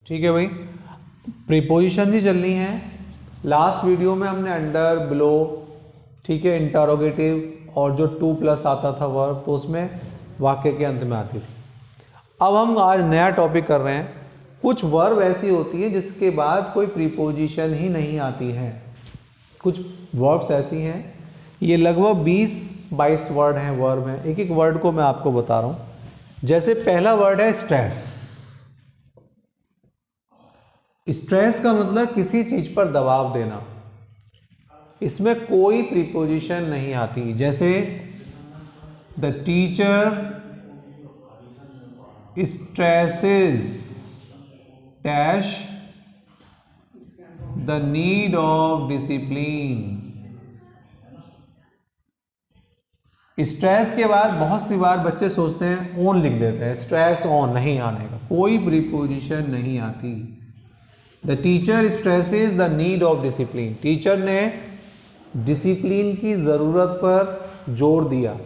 ठीक है भाई, प्रीपोजिशन ही चलनी है। लास्ट वीडियो में हमने अंडर, बिलो, ठीक है, इंटरोगेटिव और जो 2+ आता था वर्ब, तो उसमें वाक्य के अंत में आती थी। अब हम आज नया टॉपिक कर रहे हैं। कुछ वर्ब ऐसी होती है जिसके बाद कोई प्रीपोजिशन ही नहीं आती है। कुछ वर्ब्स ऐसी हैं, ये लगभग 20-22 वर्ड हैं, वर्ब हैं। एक एक वर्ड को मैं आपको बता रहा हूं। जैसे पहला वर्ड है स्ट्रेस। स्ट्रेस का मतलब किसी चीज पर दबाव देना। इसमें कोई प्रीपोजिशन नहीं आती। जैसे the teacher stresses dash the need of discipline। Stress के बाद बहुत सी बार बच्चे सोचते हैं ऑन लिख देते हैं, स्ट्रेस ऑन नहीं आने का, कोई प्रीपोजिशन नहीं आती। The teacher stresses the need of discipline, teacher ने डिसिप्लिन की जरूरत पर जोर दिया।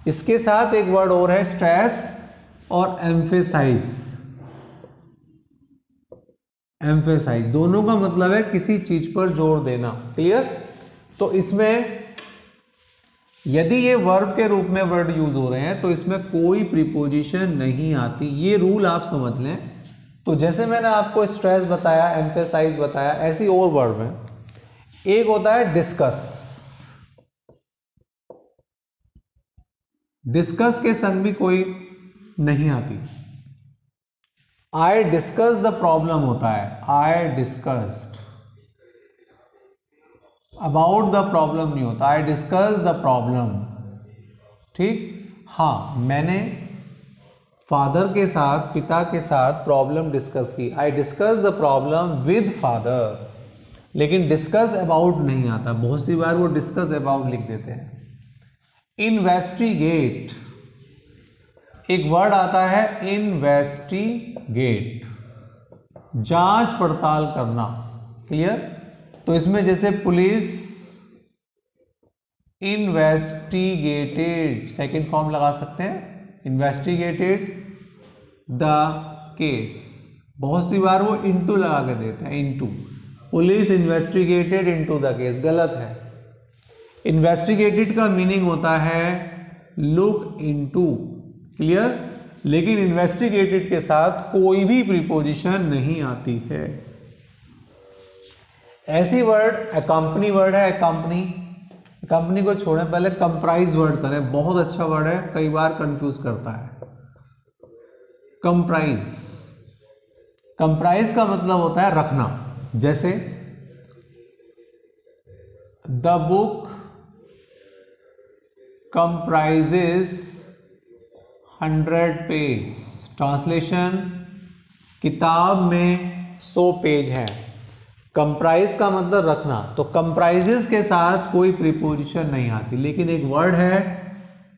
इसके साथ एक वर्ड और है स्ट्रेस और एम्फेसाइज। एम्फेसाइज दोनों का मतलब है किसी चीज पर जोर देना। क्लियर? तो इसमें यदि ये वर्ब के रूप में वर्ड यूज हो रहे हैं तो इसमें कोई प्रीपोजिशन नहीं आती। ये रूल आप समझ लें। तो जैसे मैंने आपको स्ट्रेस बताया, एम्फेसाइज बताया, ऐसी और वर्ब है। एक होता है डिस्कस। डिस्कस के संग भी कोई नहीं आती। आई डिस्कस द प्रॉब्लम होता है, I discussed. About the problem नहीं होता, आई डिस्कस द प्रॉब्लम। ठीक? हाँ, मैंने फादर के साथ, पिता के साथ प्रॉब्लम डिस्कस की, I discuss the problem with father. लेकिन डिस्कस अबाउट नहीं आता। बहुत सी बार वो डिस्कस अबाउट लिख देते हैं। इन्वेस्टिगेट, एक वर्ड आता है इन्वेस्टिगेट, जांच पड़ताल करना। क्लियर? तो इसमें जैसे पुलिस इन्वेस्टिगेटेड, सेकंड फॉर्म लगा सकते हैं, इन्वेस्टिगेटेड द केस। बहुत सी बार वो इनटू लगा के देते हैं, into. Police investigated into the case, गलत है। इन्वेस्टिगेटेड का मीनिंग होता है लुक इनटू। क्लियर? लेकिन इन्वेस्टिगेटेड के साथ कोई भी प्रीपोजिशन नहीं आती है। ऐसी वर्ड अकम्पनी वर्ड है, अकम्पनी। कंपनी को छोड़ें, पहले कंप्राइज वर्ड करें। बहुत अच्छा वर्ड है, कई बार कंफ्यूज करता है। कंप्राइज, कंप्राइज का मतलब होता है रखना। जैसे the book comprises 100 page. Translation, किताब में 100 पेज हैं। कंप्राइज का मतलब रखना। तो कंप्राइजेस के साथ कोई प्रीपोजिशन नहीं आती। लेकिन एक वर्ड है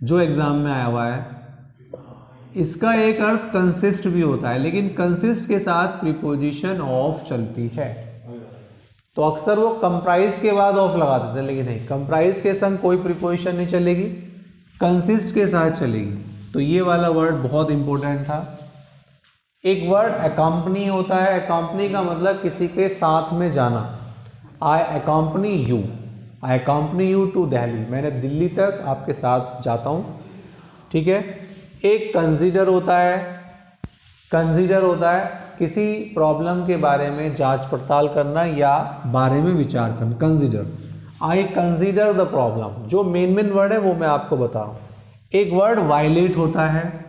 जो एग्जाम में आया हुआ है, इसका एक अर्थ कंसिस्ट भी होता है, लेकिन कंसिस्ट के साथ प्रीपोजिशन ऑफ चलती है। तो अक्सर वो कंप्राइज के बाद ऑफ लगा देते हैं, लेकिन नहीं, कंप्राइज के संग कोई प्रीपोजिशन नहीं चलेगी, कंसिस्ट के साथ चलेगी। तो ये वाला वर्ड बहुत इंपॉर्टेंट था। एक वर्ड अकम्पनी होता है। अकम्पनी का मतलब किसी के साथ में जाना। I accompany you, I accompany you to Delhi, मैंने दिल्ली तक आपके साथ जाता हूँ। ठीक है? एक कंसीडर होता है। कंसीडर होता है किसी प्रॉब्लम के बारे में जांच पड़ताल करना या बारे में विचार करना। Consider, I consider the problem. जो मेन वर्ड है वो मैं आपको बता रहा हूँ। एक वर्ड वायलेट होता है,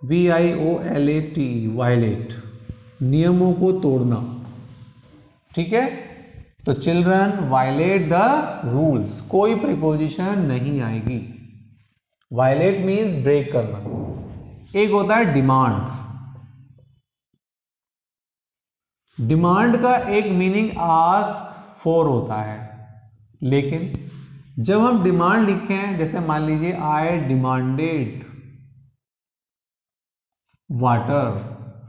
VIOLATE, वायलेट, नियमों को तोड़ना। ठीक है? तो चिल्ड्रन वायलेट द रूल्स, कोई प्रीपोजिशन नहीं आएगी। वायलेट मीन्स ब्रेक करना। एक होता है डिमांड। डिमांड का एक मीनिंग आस्क फॉर होता है, लेकिन जब हम डिमांड लिखते हैं, जैसे मान लीजिए आई डिमांडेड वाटर,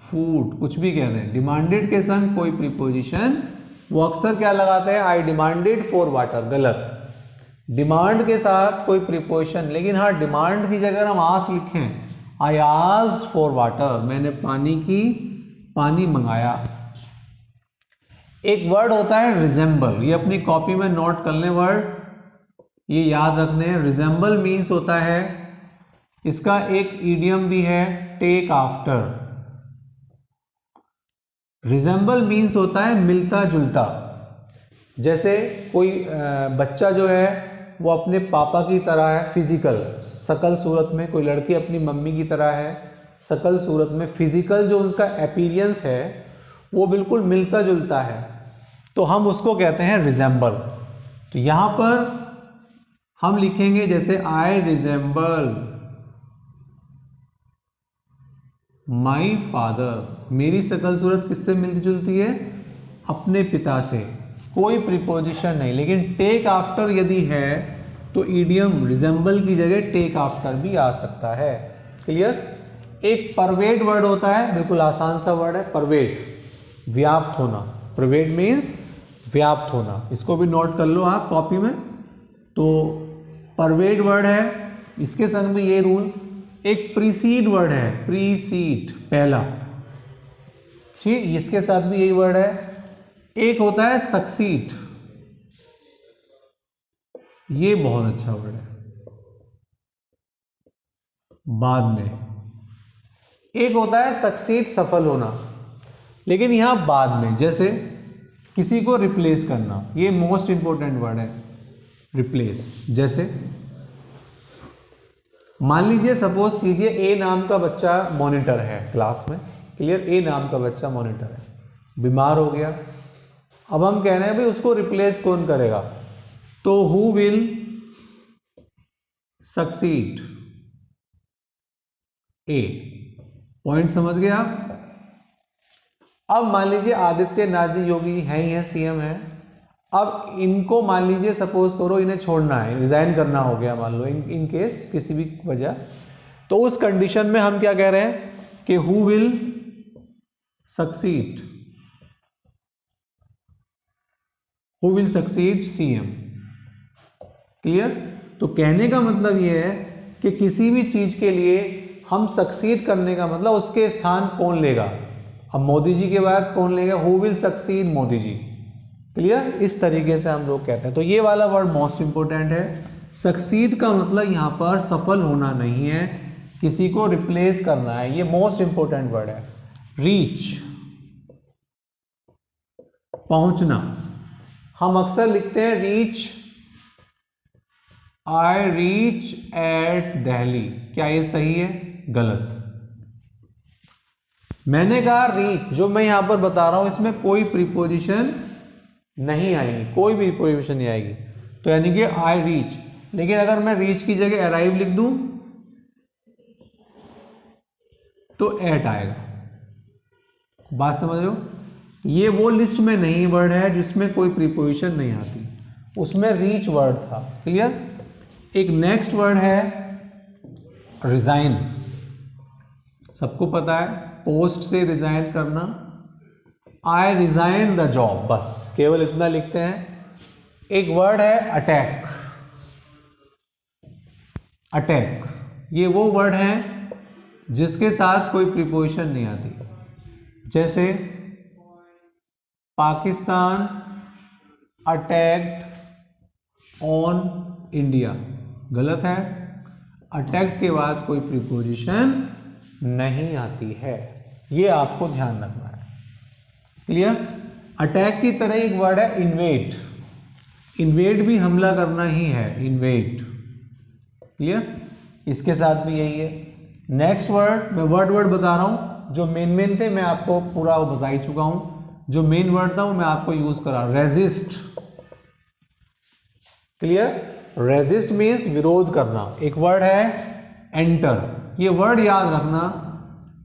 फूड, कुछ भी कहते हैं, डिमांडेड के संग कोई प्रीपोजिशन, वो अक्सर क्या लगाते हैं, आई डिमांडेड फॉर वाटर, गलत। डिमांड के साथ कोई प्रीपोजिशन, लेकिन हाँ डिमांड की जगह हम आस्क लिखें, आई आस्क्ड फॉर वाटर, मैंने पानी की पानी मंगाया। एक वर्ड होता है रिजेंबल, ये अपनी कॉपी में नोट कर लें वर्ड, ये याद रखने हैं। रिजेंबल मीन्स होता है, इसका एक ईडियम भी है, टेक आफ्टर। रिजेंबल मीन्स होता है मिलता जुलता। जैसे कोई बच्चा जो है वो अपने पापा की तरह है फिजिकल, शकल सूरत में, कोई लड़की अपनी मम्मी की तरह है शकल सूरत में, फिजिकल जो उसका अपीयरेंस है वो बिल्कुल मिलता जुलता है, तो हम उसको कहते हैं रिजेंबल। तो यहां पर हम लिखेंगे जैसे आई रिजेंबल माई फादर, मेरी शकल सूरत किससे मिलती जुलती है? अपने पिता से। कोई प्रीपोजिशन नहीं, लेकिन टेक आफ्टर यदि है तो ईडियम रिजेंबल की जगह टेक आफ्टर भी आ सकता है। क्लियर? एक परवेट वर्ड होता है, बिल्कुल आसान सा वर्ड है, परवेट, व्याप्त होना। परवेट मीन्स व्याप्त होना, इसको भी नोट कर लो आप कॉपी में। तो परवेट वर्ड है, इसके संग में ये रूल। एक प्रीसीड वर्ड है, प्रीसीड, पहला, ठीक, इसके साथ भी यही वर्ड है। एक होता है सक्सीड, ये बहुत अच्छा वर्ड है, बाद में। एक होता है सक्सीड, सफल होना, लेकिन यहां बाद में, जैसे किसी को रिप्लेस करना, ये मोस्ट इंपॉर्टेंट वर्ड है, रिप्लेस। जैसे मान लीजिए, सपोज कीजिए ए नाम का बच्चा मॉनिटर है क्लास में। क्लियर? ए नाम का बच्चा मॉनिटर है, बीमार हो गया। अब हम कह रहे हैं भाई उसको रिप्लेस कौन करेगा, तो who will succeed A. Point समझ गए आप? अब मान लीजिए आदित्यनाथ जी योगी हैं ही हैं, सीएम हैं। अब इनको मान लीजिए, सपोज करो इन्हें छोड़ना है, रिजाइन करना हो गया मान लो, इन केस किसी भी वजह, तो उस कंडीशन में हम क्या कह रहे हैं कि who will succeed, who will succeed CM. Clear? तो कहने का मतलब यह है कि किसी भी चीज के लिए हम सक्सीड करने का मतलब उसके स्थान कौन लेगा। अब मोदी जी के बाद कौन लेगा, who will succeed Modi ji. Clear? इस तरीके से हम लोग कहते हैं। तो ये वाला वर्ड मोस्ट इंपोर्टेंट है। सक्सीड का मतलब यहां पर सफल होना नहीं है, किसी को रिप्लेस करना है, ये मोस्ट इंपोर्टेंट वर्ड है। रीच, पहुंचना, हम अक्सर लिखते हैं reach, I reach at Delhi, क्या ये सही है? गलत। मैंने कहा रीच, जो मैं यहां पर बता रहा हूं इसमें कोई प्रीपोजिशन नहीं आएगी, कोई भी प्रीपोजिशन नहीं आएगी, तो यानी कि आई रीच। लेकिन अगर मैं रीच की जगह अराइव लिख दूं तो एट आएगा। बात समझ रहे हो? ये वो लिस्ट में नहीं वर्ड है जिसमें कोई प्रीपोजिशन नहीं आती, उसमें रीच वर्ड था। क्लियर? एक नेक्स्ट वर्ड है रिजाइन। सबको पता है पोस्ट से रिजाइन करना, आई रिजाइन द जॉब, बस केवल इतना लिखते हैं। एक वर्ड है अटैक। अटैक, ये वो वर्ड है जिसके साथ कोई प्रीपोजिशन नहीं आती। जैसे पाकिस्तान अटैक्ड ऑन इंडिया, गलत है। अटैक के बाद कोई प्रीपोजिशन नहीं आती है, ये आपको ध्यान रखना है। क्लियर? अटैक की तरह एक वर्ड है इन्वेड। इन्वेड भी हमला करना ही है, इन्वेड। क्लियर? इसके साथ भी यही है। नेक्स्ट वर्ड, मैं वर्ड बता रहा हूं, जो मेन थे मैं आपको पूरा बता ही चुका हूं। जो मेन वर्ड था वो मैं आपको यूज करा, रेजिस्ट। क्लियर? रेजिस्ट मीन्स विरोध करना। एक वर्ड है एंटर, ये वर्ड याद रखना।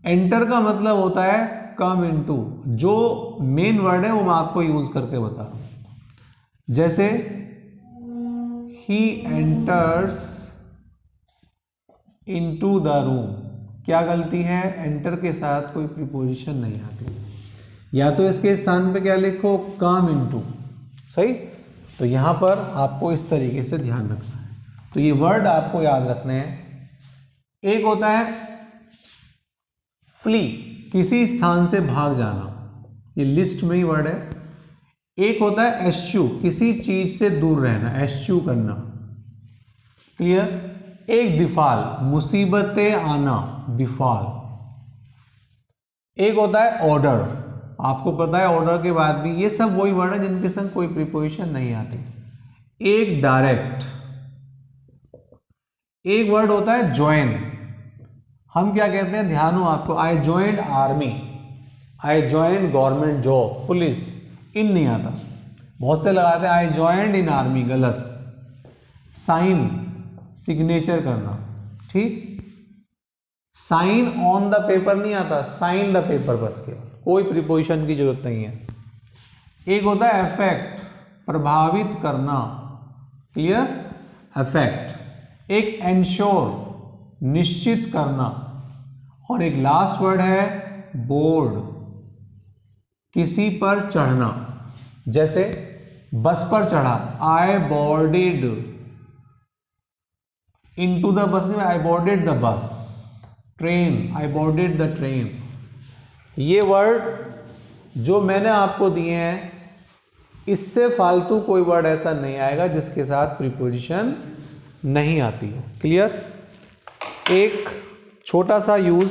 एंटर का मतलब होता है कम इनटू। जो मेन वर्ड है वो मैं आपको यूज करके बता रहा हूं। जैसे he enters into the room, क्या गलती है? एंटर के साथ कोई प्रीपोजिशन नहीं आती, या तो इसके स्थान पे क्या लिखो, कम इनटू। सही? तो यहां पर आपको इस तरीके से ध्यान रखना है। तो ये वर्ड आपको याद रखने हैं। एक होता है फ्ली, किसी स्थान से भाग जाना, ये लिस्ट में ही वर्ड है। एक होता है एश्यू, किसी चीज से दूर रहना, एश्यू करना, क्लियर। एक बिफाल, मुसीबतें आना, बिफाल। एक होता है ऑर्डर, आपको पता है ऑर्डर के बाद भी, ये सब वही वर्ड है जिनके संग कोई प्रीपोजिशन नहीं आती। एक डायरेक्ट, एक वर्ड होता है ज्वाइन, हम क्या कहते हैं, ध्यान हो आपको, I joined army, I joined government job, police, in नहीं आता, बहुत से लगाते हैं आई ज्वाइंड इन आर्मी, गलत। साइन, सिग्नेचर करना, ठीक। साइन ऑन द पेपर नहीं आता, साइन द पेपर बस के, कोई प्रीपोजिशन की जरूरत नहीं है। एक होता है अफेक्ट, प्रभावित करना, क्लियर, अफेक्ट। एक एंश्योर, निश्चित करना, और एक लास्ट वर्ड है बोर्ड, किसी पर चढ़ना, जैसे बस पर चढ़ा, आई boarded into the bus, I boarded the bus. Train, I boarded the train. ये वर्ड जो मैंने आपको दिए हैं, इससे फालतू कोई वर्ड ऐसा नहीं आएगा जिसके साथ प्रीपोजिशन नहीं आती है, क्लियर। एक छोटा सा यूज,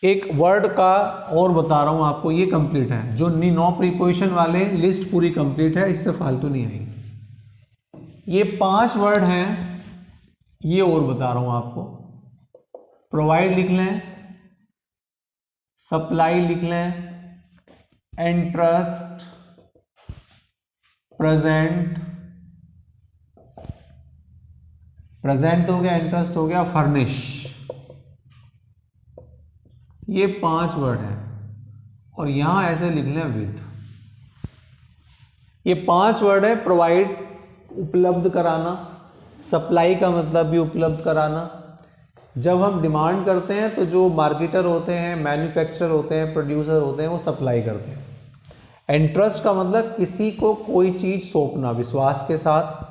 एक वर्ड का और बता रहा हूं आपको, ये कंप्लीट है, जो 9 प्रीपोजिशन वाले लिस्ट पूरी कंप्लीट है, इससे फालतू नहीं आएगी। ये 5 वर्ड हैं, ये और बता रहा हूं आपको। प्रोवाइड लिख लें, सप्लाई लिख लें, एंट्रस्ट, प्रेजेंट, प्रेजेंट हो गया, एंट्रस्ट हो गया, फर्निश, ये 5 वर्ड हैं। और यहां ऐसे लिख लें विद, ये 5 वर्ड है। प्रोवाइड, उपलब्ध कराना, सप्लाई का मतलब भी उपलब्ध कराना। जब हम डिमांड करते हैं तो जो मार्केटर होते हैं, मैन्युफैक्चरर होते हैं, प्रोड्यूसर होते हैं, वो सप्लाई करते हैं। एंट्रस्ट का मतलब किसी को कोई चीज सौंपना विश्वास के साथ।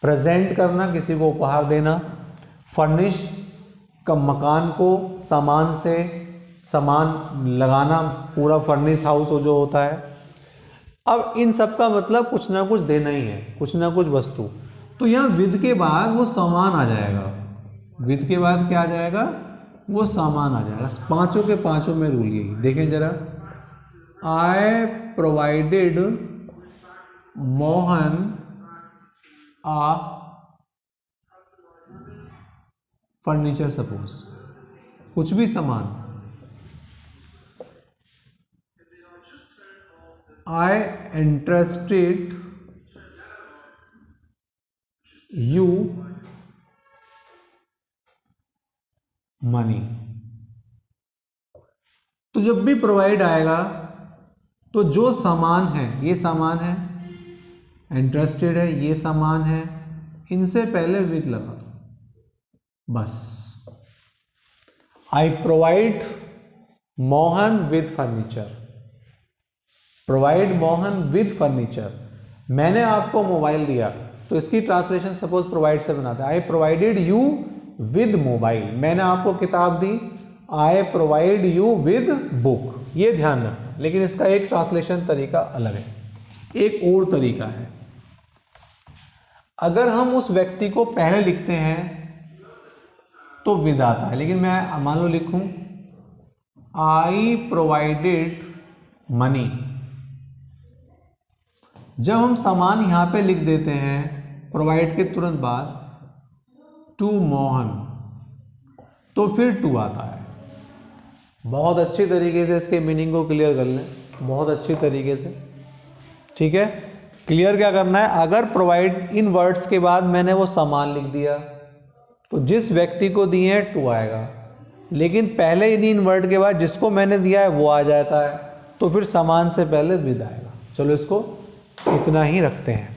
प्रेजेंट करना, किसी को उपहार देना। फर्निश का मकान को सामान से सामान लगाना, पूरा फर्निश हाउस जो होता है। अब इन सब का मतलब कुछ ना कुछ देना ही है, कुछ ना कुछ वस्तु। तो यहाँ विद के बाद वो सामान आ जाएगा, विद के बाद क्या आ जाएगा, वो सामान आ जाएगा। 5 के 5 में रूल यही देखें जरा। आई प्रोवाइडेड मोहन आ फर्नीचर, सपोज कुछ भी सामान। आई इंटरेस्टेड यू मनी। तो जब भी प्रोवाइड आएगा तो जो सामान है, ये सामान है, इंटरेस्टेड है, ये सामान है, इनसे पहले विद लगा दो बस। I provide Mohan with furniture, provide Mohan with furniture. मैंने आपको मोबाइल दिया तो इसकी ट्रांसलेशन सपोज प्रोवाइड से बनाते हैं। I provided you with mobile. मैंने आपको किताब दी, I provide you with book. ये ध्यान रखना, लेकिन इसका एक ट्रांसलेशन तरीका अलग है। एक और तरीका है, अगर हम उस व्यक्ति को पहले लिखते हैं तो विद आता है, लेकिन मैं मान लो लिखूं आई प्रोवाइडेड मनी। जब हम सामान यहां पे लिख देते हैं प्रोवाइड के तुरंत बाद टू मोहन, तो फिर टू आता है। बहुत अच्छी तरीके से इसके मीनिंग को क्लियर कर लें, बहुत अच्छी तरीके से, ठीक है। क्लियर क्या करना है, अगर प्रोवाइड इन वर्ड्स के बाद मैंने वो सामान लिख दिया तो जिस व्यक्ति को दिए हैं टू आएगा, लेकिन पहले इन वर्ड के बाद जिसको मैंने दिया है वो आ जाता है, तो फिर सामान से पहले विद आएगा। चलो इसको इतना ही रखते हैं।